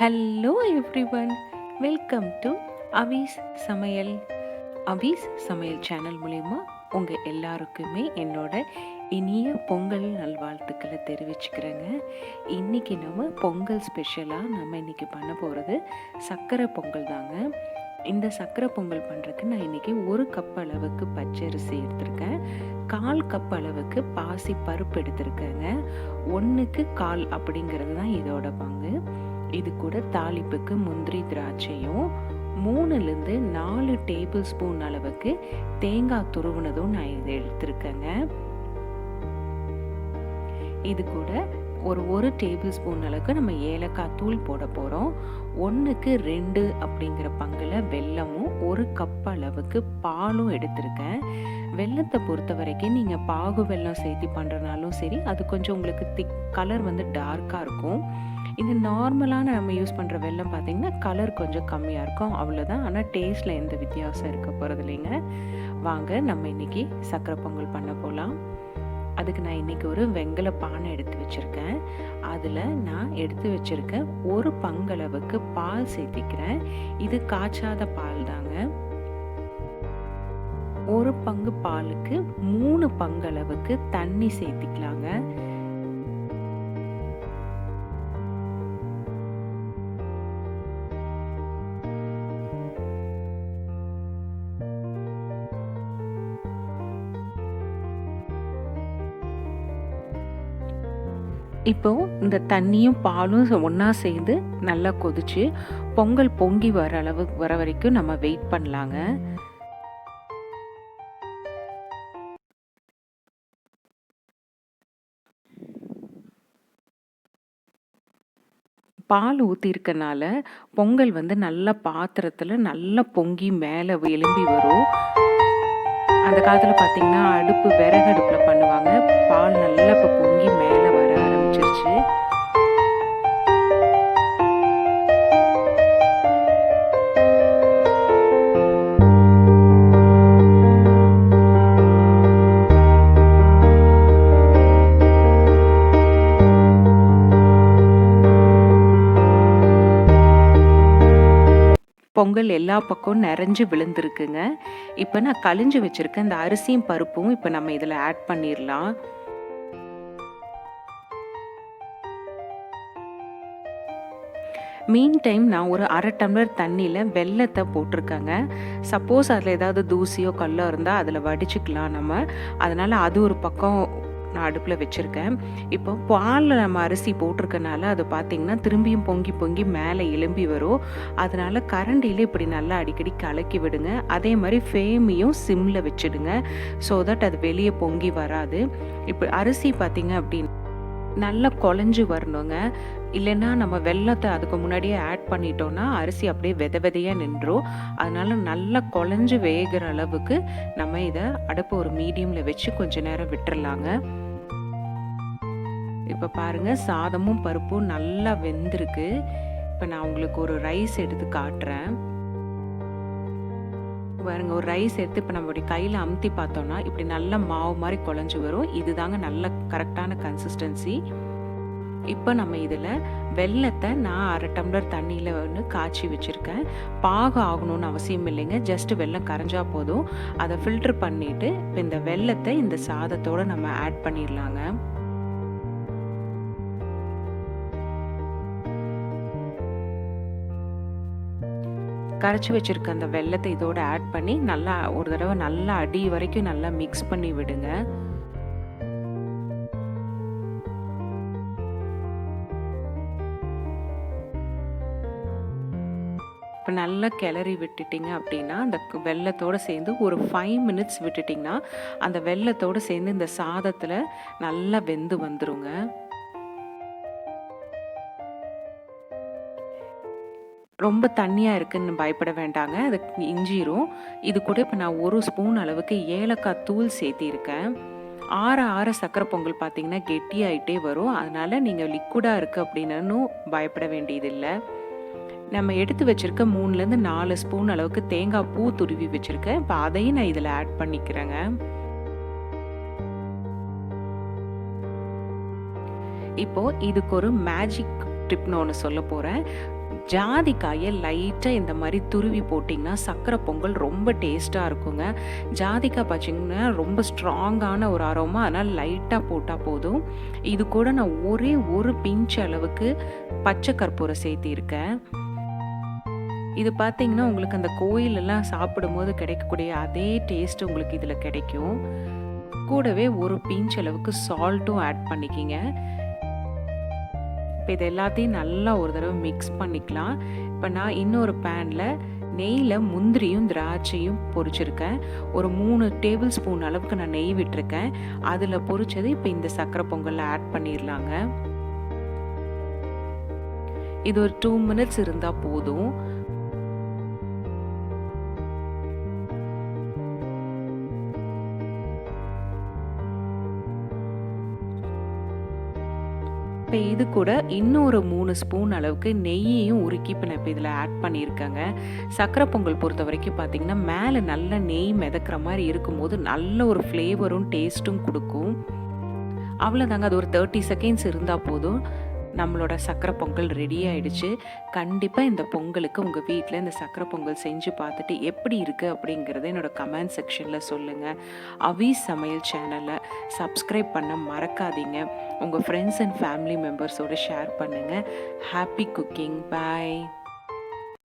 Hello everyone, welcome to Avis சமையல். Avis சமையல் channel மூலயமா உங்கள் எல்லாருக்குமே என்னோட இனிய பொங்கல் நல்வாழ்த்துக்களை தெரிவிச்சுக்கிறேங்க. இன்றைக்கி நம்ம பொங்கல் ஸ்பெஷலாக நம்ம இன்றைக்கி பண்ண போகிறது சர்க்கரை பொங்கல் தாங்க. இந்த சர்க்கரை பொங்கல் பண்ணுறதுக்கு நான் இன்றைக்கி 1 கப் அளவுக்கு பச்சரிசி எடுத்திருக்கேன், 1/4 கப் அளவுக்கு பாசி பருப்பு எடுத்திருக்கேங்க. 1க்கு 1/4 அப்படிங்கிறது தான் இதோட பங்கு. இது கூட தாளிப்புக்கு முந்திரி திராட்சையும் 3லேருந்து 4 டேபிள் ஸ்பூன் அளவுக்கு தேங்காய் துருவினதும் நான் இதை எடுத்திருக்கேங்க. இது கூட ஒரு டேபிள் ஸ்பூன் அளவுக்கு நம்ம ஏலக்காய் தூள் போட போகிறோம். 1க்கு 2 அப்படிங்கிற பங்கில் வெல்லமும் 1 கப் அளவுக்கு பாலும் எடுத்திருக்கேன். வெல்லத்தை பொறுத்த வரைக்கும் நீங்கள் பாகு வெல்லம் சேர்த்து பண்ணுறனாலும் சரி, அது கொஞ்சம் உங்களுக்கு திக் கலர் வந்து டார்க்காக இருக்கும். இது நார்மலான நம்ம யூஸ் பண்ணுற வெல்லம் பார்த்திங்கன்னா கலர் கொஞ்சம் கம்மியாக இருக்கும், அவ்வளோதான். ஆனால் டேஸ்ட்டில் எந்த வித்தியாசம் இருக்க போகிறது இல்லைங்க. வாங்க நம்ம இன்றைக்கி சர்க்கரை பொங்கல் பண்ண போகலாம். அதுக்கு நான் இன்றைக்கி ஒரு வெங்கல பானை எடுத்து வச்சுருக்கேன். அதில் நான் எடுத்து வச்சுருக்க 1 பங்களவுக்கு பால் சேர்த்திக்கிறேன். இது காய்ச்சாத பால் தாங்க. 1 பங்கு பாலுக்கு 3 பங்களவுக்கு தண்ணி சேர்த்திக்கலாங்க. இப்போ இந்த தண்ணியும் பாலும் ஒன்றா சேர்ந்து நல்லா கொதிச்சு பொங்கல் பொங்கி வர வரைக்கும் நம்ம வெயிட் பண்ணலாங்க. பால் ஊற்றிருக்கனால பொங்கல் வந்து நல்லா பாத்திரத்தில் நல்லா பொங்கி மேலே எழும்பி வரும். அந்த காலத்தில் பார்த்தீங்கன்னா விறகு அடுப்பில் பண்ணுவாங்க. பால் நல்லா இப்போ பொங்கி மேலே வர ஆரம்பிச்சிருச்சு. பொங்கல் எல்லா பக்கம் நிறைஞ்சு விழுந்துருக்குங்க. இப்போ நான் கழிஞ்சு வச்சுருக்கேன் இந்த அரிசியும் பருப்பும் இப்போ நம்ம இதில் ஆட் பண்ணிடலாம். மீன் டைம் நான் ஒரு 1/2 டம்ளர் தண்ணியில் வெல்லத்தை போட்டிருக்கேங்க. சப்போஸ் அதில் ஏதாவது தூசியோ கல்லோ இருந்தால் அதில் வடிச்சுக்கலாம் நம்ம. அதனால் அது ஒரு பக்கம் நான் அடுப்பில் வச்சுருக்கேன். இப்போ பாலில் நம்ம அரிசி போட்டிருக்கனால அது பார்த்திங்கன்னா திரும்பியும் பொங்கி பொங்கி மேலே எழும்பி வரும். அதனால் கரண்டியில் இப்படி நல்லா அடிக்கடி கலக்கி விடுங்க. அதே மாதிரி ஃபேமையும் சிம்மில் வச்சுடுங்க, ஸோ தட் அது வெளியே பொங்கி வராது. இப்போ அரிசி பார்த்திங்க அப்படின்னு நல்லா குழஞ்சி வரணுங்க. இல்லைன்னா நம்ம வெல்லத்தை அதுக்கு முன்னாடியே ஆட் பண்ணிட்டோன்னா அரிசி அப்படியே விதையாக நின்றும். அதனால நல்லா குழஞ்சி வேகிற அளவுக்கு நம்ம இதை அடுப்பு ஒரு மீடியமில் வச்சு கொஞ்சம் நேரம் விட்டுறலாங்க. இப்போ பாருங்கள், சாதமும் பருப்பும் நல்லா வெந்திருக்கு. இப்போ நான் உங்களுக்கு ஒரு ரைஸ் எடுத்து காட்டுறேன் பாருங்க. ஒரு ரைஸ் எடுத்து இப்போ நம்ம கையில் அமுத்தி பார்த்தோன்னா இப்படி நல்ல மாவு மாதிரி குழஞ்சி வரும். இதுதாங்க நல்ல கரெக்டான கன்சிஸ்டன்சி. இப்போ நம்ம இதில் வெல்லத்தை நான் 1/2 டம்ளர் தண்ணியில் வந்து காய்ச்சி வச்சுருக்கேன். பாகு ஆகணும்னு அவசியம் இல்லைங்க, ஜஸ்ட்டு வெல்லம் கரைஞ்சா போதும். அதை ஃபில்ட்ரு பண்ணிவிட்டு இப்போ இந்த வெல்லத்தை இந்த சாதத்தோடு நம்ம ஆட் பண்ணிடலாங்க. கரைச்சி வச்சுருக்க அந்த வெல்லத்தை இதோடு ஆட் பண்ணி நல்லா ஒரு தடவை நல்லா அடி வரைக்கும் நல்லா மிக்ஸ் பண்ணி விடுங்க. இப்போ நல்லா கிளறி விட்டுட்டிங்க அப்படின்னா அந்த வெல்லத்தோடு சேர்ந்து ஒரு 5 மினிட்ஸ் விட்டுட்டிங்கன்னா அந்த வெல்லத்தோடு சேர்ந்து இந்த சாதத்தில் நல்லா வெந்து வந்துருங்க. ரொம்ப தண்ணியாக இருக்குதுன்னு பயப்பட வேண்டாங்க, அது இஞ்சிரும். இது கூட இப்போ நான் 1 ஸ்பூன் அளவுக்கு ஏலக்காய் தூள் சேர்த்திருக்கேன். ஆற சர்க்கரை பொங்கல் பார்த்திங்கன்னா கெட்டியாகிட்டே வரும். அதனால் நீங்கள் லிக்விடாக இருக்குது அப்படின்னு பயப்பட வேண்டியதில்லை. நம்ம எடுத்து வச்சுருக்க 3லேருந்து 4 ஸ்பூன் அளவுக்கு தேங்காய் பூ துருவி வச்சுருக்கேன். இப்போ அதையும் நான் இதில் ஆட் பண்ணிக்கிறேங்க. இப்போது இதுக்கு ஒரு மேஜிக் டிப்னு ஒன்று சொல்ல போகிறேன். ஜாதிக்காயை லைட்டாக இந்த மாதிரி துருவி போட்டிங்கன்னா சர்க்கரை பொங்கல் ரொம்ப டேஸ்ட்டாக இருக்குங்க. ஜாதிக்காய் பார்த்தீங்கன்னா ரொம்ப ஸ்ட்ராங்கான ஒரு அரோமா, அதனால் லைட்டாக போட்டால் போதும். இது கூட நான் ஒரே ஒரு பிஞ்ச் அளவுக்கு பச்சை கற்பூரம் சேர்த்திருக்கேன். இது பார்த்தீங்கன்னா உங்களுக்கு அந்த கோயிலெல்லாம் சாப்பிடும்போது கிடைக்கக்கூடிய அதே டேஸ்ட் உங்களுக்கு இதில் கிடைக்கும். கூடவே ஒரு பிஞ்ச் அளவுக்கு சால்ட்டும் ஆட் பண்ணிக்கிங்க. இப்போ இது எல்லாத்தையும் நல்லா ஒரு தடவை மிக்ஸ் பண்ணிக்கலாம். இப்போ நான் இன்னொரு பேனில் நெய்யில் முந்திரியும் திராட்சையும் பொரிச்சிருக்கேன். ஒரு 3 டேபிள் ஸ்பூன் அளவுக்கு நான் நெய் விட்டுருக்கேன். அதில் பொரிச்சது இப்போ இந்த சர்க்கரை பொங்கலில் ஆட் பண்ணிடலாங்க. இது ஒரு 2 மினிட்ஸ் இருந்தால் போதும். இப்போ இது கூட இன்னொரு 3 ஸ்பூன் அளவுக்கு நெய்யையும் உருக்கி இப்போ நான் இப்போ இதில் ஆட் பண்ணியிருக்கேங்க. சர்க்கரை பொங்கல் பொறுத்த வரைக்கும் பார்த்தீங்கன்னா மேலே நல்ல நெய் மிதக்கிற மாதிரி இருக்கும்போது நல்ல ஒரு ஃப்ளேவரும் டேஸ்ட்டும் கொடுக்கும். அவ்வளோதாங்க, அது ஒரு 30 செகண்ட்ஸ் இருந்தால் போதும். நம்மளோட சர்க்கரை பொங்கல் ரெடி ஆகிடுச்சு. கண்டிப்பாக இந்த பொங்கலுக்கு உங்கள் வீட்டில் இந்த சர்க்கரை பொங்கல் செஞ்சு பார்த்துட்டு எப்படி இருக்குது அப்படிங்கிறத என்னோட கமெண்ட் செக்ஷனில் சொல்லுங்கள். அவிஸ் சமையல் சேனலை சப்ஸ்கிரைப் பண்ண மறக்காதீங்க. உங்கள் ஃப்ரெண்ட்ஸ் அண்ட் ஃபேமிலி மெம்பர்ஸோடு ஷேர் பண்ணுங்கள். Happy cooking. பாய்.